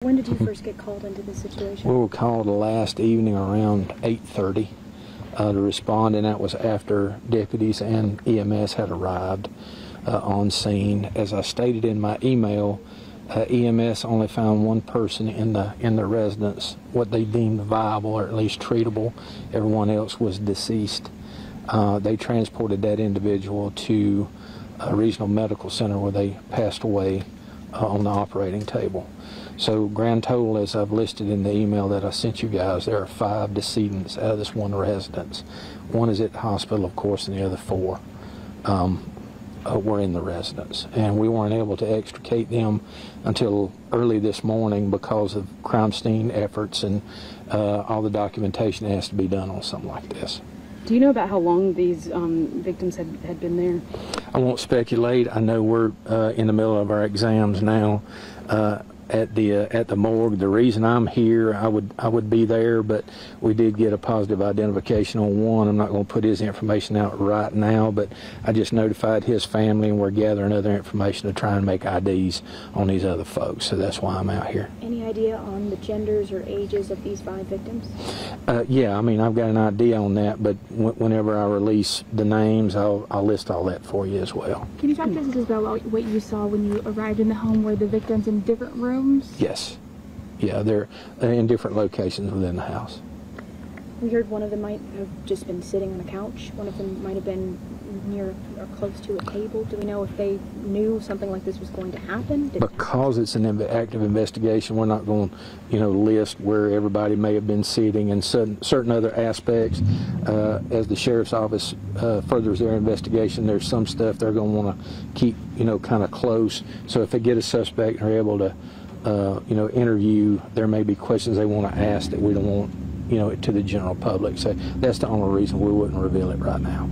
When did you first get called into this situation? We were called last evening around 8:30 to respond, and that was after deputies and EMS had arrived on scene. As I stated in my email, EMS only found one person in the residence, what they deemed viable or at least treatable. Everyone else was deceased. They transported that individual to a regional medical center where they passed away on the operating table. So grand total, as I've listed in the email that I sent you guys, there are 5 decedents out of this one residence. One is at the hospital, of course, and the other 4 were in the residence. And we weren't able to extricate them until early this morning because of crime scene efforts and all the documentation that has to be done on something like this. Do you know about how long these victims had been there? I won't speculate. I know we're in the middle of our exams now at the morgue. The reason I'm here, I would be there, but we did get a positive identification on one. I'm not going to put his information out right now, but I just notified his family, and we're gathering other information to try and make IDs on these other folks. So that's why I'm out here. Any idea on the genders or ages of these 5 victims? Yeah, I mean, I've got an idea on that, but whenever I release the names, I'll list all that for you as well. Can you talk to us about what you saw when you arrived in the home? Were the victims in different rooms? Yes. Yeah, they're in different locations within the house. We heard one of them might have just been sitting on a couch. One of them might have been near or close to a table. Do we know if they knew something like this was going to happen? Because it's an active investigation, we're not going to, list where everybody may have been sitting and certain other aspects. As the sheriff's office furthers their investigation, there's some stuff they're going to want to keep, kind of close. So if they get a suspect and are able to, interview, there may be questions they want to ask that we don't want, it to the general public. So that's the only reason we wouldn't reveal it right now.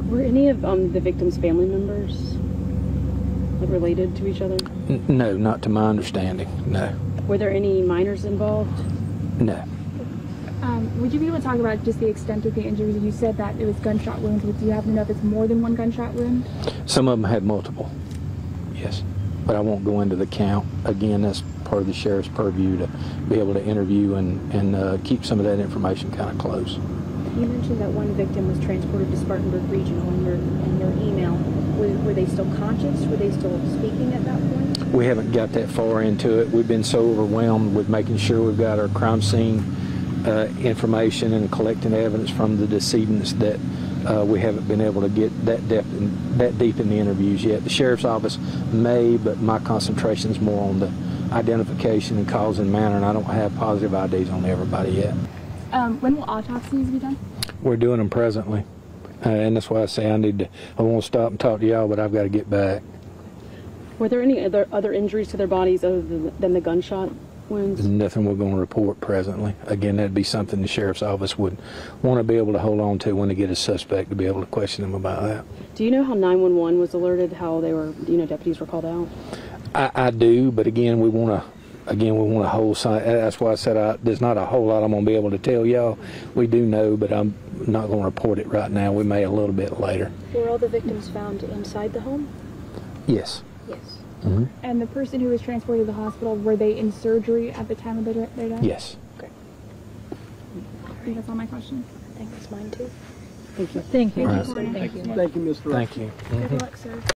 Were any of the victims' family members related to each other? No, not to my understanding, no. Were there any minors involved? No. Would you be able to talk about just the extent of the injuries? You said that it was gunshot wounds. Do you happen to know if it's more than one gunshot wound? Some of them had multiple, yes. But I won't go into the count. Again, that's part of the sheriff's purview to be able to interview and keep some of that information kind of close. You mentioned that one victim was transported to Spartanburg Regional in your email. Were they still conscious? Were they still speaking at that point? We haven't got that far into it. We've been so overwhelmed with making sure we've got our crime scene information and collecting evidence from the decedents that we haven't been able to get that deep in the interviews yet. The sheriff's office may, but my concentration is more on the identification and cause and manner, and I don't have positive IDs on everybody yet. When will autopsies be done? We're doing them presently, and that's why I say I won't stop and talk to y'all, but I've got to get back. Were there any other injuries to their bodies other than the gunshot wounds? There's nothing we're going to report presently. Again, that'd be something the sheriff's office would want to be able to hold on to when they get a suspect, to be able to question them about that. Do you know how 911 was alerted, how they were, deputies were called out? I do, but again, we want to hold some. That's why I said there's not a whole lot I'm going to be able to tell y'all. We do know, but I'm not going to report it right now. We may a little bit later. Were all the victims found inside the home? Yes. Yes. Mm-hmm. And the person who was transported to the hospital, were they in surgery at the time of their death? Yes. Okay. I think that's all my questions. I think that's mine too. Thank you. Thank you. Right. Thank you. Thank you, Mr. Thank you. Good luck, sir.